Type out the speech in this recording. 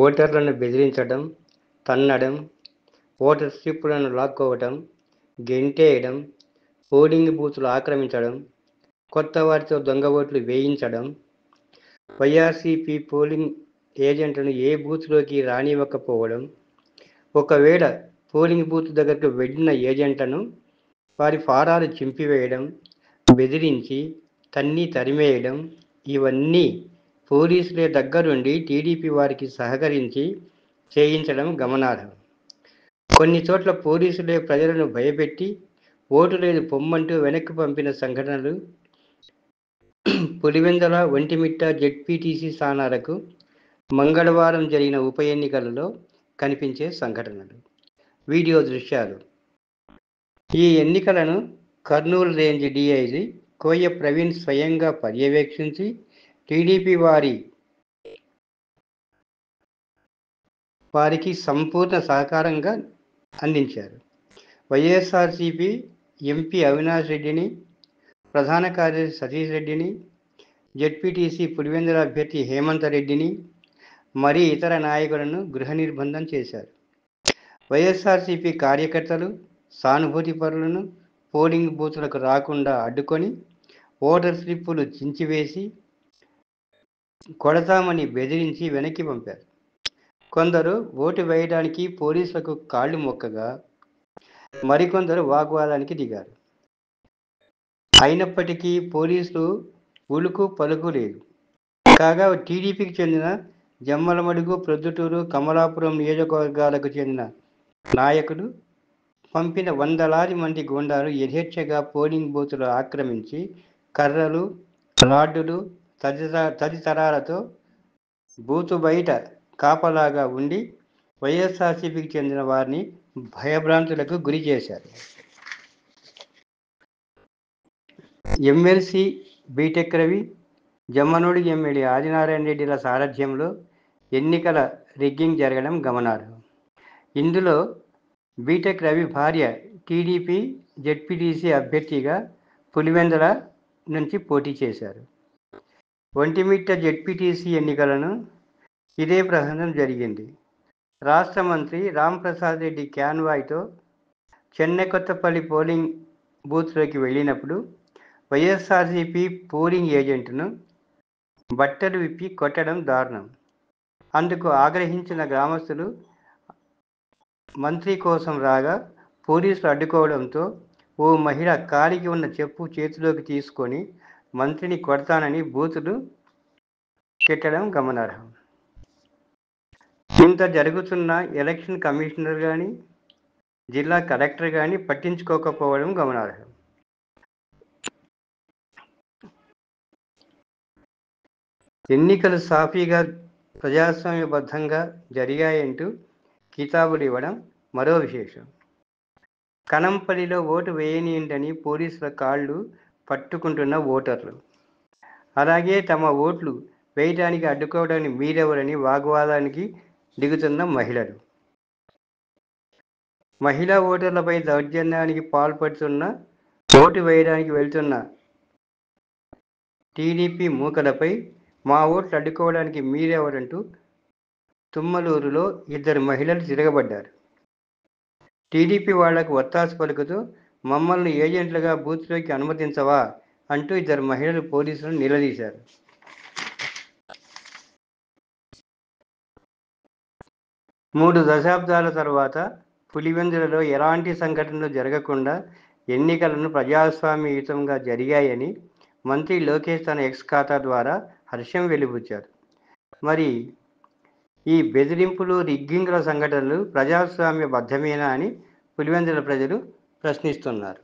ఓటర్లను బెదిరించడం, తన్నడం, ఓటర్ స్లిప్పులను లాక్కోవటం, గెంటేయడం, పోలింగ్ బూతులు ఆక్రమించడం, కొత్త వారితో దొంగ ఓట్లు వేయించడం, వైఎస్ఆర్సీపీ పోలింగ్ ఏజెంట్లను ఏ బూత్లోకి రానివ్వకపోవడం, ఒకవేళ పోలింగ్ బూత్ దగ్గరకు వెళ్ళిన ఏజెంట్లను వారి ఫారాలు చింపివేయడం, బెదిరించి తరిమేయడం, ఇవన్నీ పోలీసులే దగ్గరుండి టీడీపీ వారికి సహకరించి చేయించడం గమనార్హం. కొన్ని చోట్ల పోలీసులే ప్రజలను భయపెట్టి ఓటు లేదు పొమ్మంటూ వెనక్కి పంపిన సంఘటనలు పులివెందుల, ఒంటిమిట్ట జెడ్పీటీసీ స్థానాలకు మంగళవారం జరిగిన ఉప ఎన్నికలలో కనిపించే సంఘటనలు. వీడియో దృశ్యాలు. ఈ ఎన్నికలను కర్నూలు రేంజ్ డీఐజీ కోయ ప్రవీణ్ స్వయంగా పర్యవేక్షించి టీడీపీ వారికి సంపూర్ణ సహకారంగా అందించారు. వైఎస్ఆర్సీపీ ఎంపీ అవినాష్ రెడ్డిని, ప్రధాన కార్యదర్శి సతీష్ రెడ్డిని, జెడ్పీటీసీ పులివెందుల అభ్యర్థి హేమంత్ రెడ్డిని, మరి ఇతర నాయకులను గృహ నిర్బంధం చేశారు. వైఎస్ఆర్సీపీ కార్యకర్తలు, సానుభూతి పరులను పోలింగ్ బూతులకు రాకుండా అడ్డుకొని ఓటర్ స్లిప్పులు చించివేసి కొడతామని బెదిరించి వెనక్కి పంపారు. కొందరు ఓటు వేయడానికి పోలీసులకు కాళ్లు మొక్కగా మరికొందరు వాగ్వాదానికి దిగారు. అయినప్పటికీ పోలీసులు ఉలుకు పలుకు లేదు. కాగా టీడీపీకి చెందిన జమ్మలమడుగు, ప్రొద్దుటూరు, కమలాపురం నియోజకవర్గాలకు చెందిన నాయకులు పంపిన వందలాది మంది గూండాలు యథేచ్ఛగా పోలింగ్ బూతులు ఆక్రమించి కర్రలు, రాడ్డులు తదితరాలతో బూతు బయట కాపలాగా ఉండి వైఎస్ఆర్సీపీకి చెందిన వారిని భయభ్రాంతులకు గురి చేశారు. ఎమ్మెల్సీ బీటెక్ రవి, జమ్మనోడి ఎమ్మెల్యే ఆదినారాయణ రెడ్డిల సారథ్యంలో ఎన్నికల రిగ్గింగ్ జరగడం గమనార్హం. ఇందులో బీటెక్ రవి భార్య టీడీపీ జెడ్పీటీసీ అభ్యర్థిగా పులివెందుల నుంచి పోటీ చేశారు. ఒంటిమిట్ట జెడ్పీటీసీ ఎన్నికలను ఇదే ప్రహసనం జరిగింది. రాష్ట్ర మంత్రి రాంప్రసాద్ రెడ్డి క్యాన్వాయ్తో చెన్నెకొత్తపల్లి పోలింగ్ బూత్లోకి వెళ్ళినప్పుడు వైఎస్ఆర్సీపీ పోలింగ్ ఏజెంట్ను బట్టలు విప్పి కొట్టడం దారుణం. అందుకు ఆగ్రహించిన గ్రామస్తులు మంత్రి కోసం రాగా పోలీసులు అడ్డుకోవడంతో ఓ మహిళ కాలికి ఉన్న చెప్పు చేతిలోకి తీసుకొని మంత్రిని కొడతానని బూతులు తిట్టడం గమనార్హం. ఇంత జరుగుతున్న ఎలక్షన్ కమిషనర్ కానీ, జిల్లా కలెక్టర్ కానీ పట్టించుకోకపోవడం గమనార్హం. ఎన్నికలు సాఫీగా ప్రజాస్వామ్యబద్ధంగా జరిగాయంటూ కితాబులు ఇవ్వడం మరో విశేషం. కనంపల్లిలో ఓటు వేయనీయండని పోలీసుల కాళ్లు పట్టుకుంటున్న ఓటర్లు, అలాగే తమ ఓట్లు వేయడానికి అడ్డుకోవడాన్ని మీరెవరని వాగ్వాదానికి దిగుతున్న మహిళలు, మహిళా ఓటర్లపై దౌర్జన్యానికి పాల్పడుతున్న ఓటు వేయడానికి వెళ్తున్న టీడీపీ మూకలపై మా ఓట్లు అడ్డుకోవడానికి మీరెవరంటూ తుమ్మలూరులో 2 మహిళలు తిరగబడ్డారు. టీడీపీ వాళ్లకు ఒత్తాసు పలుకుతూ మమ్మల్ని ఏజెంట్లుగా బూత్లోకి అనుమతించవా అంటూ 2 మహిళలు పోలీసులను నిలదీశారు. మూడు దశాబ్దాల తర్వాత పులివెందులలో ఎలాంటి సంఘటనలు జరగకుండా ఎన్నికలను ప్రజాస్వామ్యయుతంగా జరిగాయని మంత్రి లోకేష్ తన ఎక్స్ ఖాతా ద్వారా హర్షం వెలిబుచ్చారు. మరి ఈ బెదిరింపులు, రిగ్గింగ్ల సంఘటనలు ప్రజాస్వామ్యబద్ధమేనా అని పులివెందుల ప్రజలు ప్రశ్నిస్తున్నారు.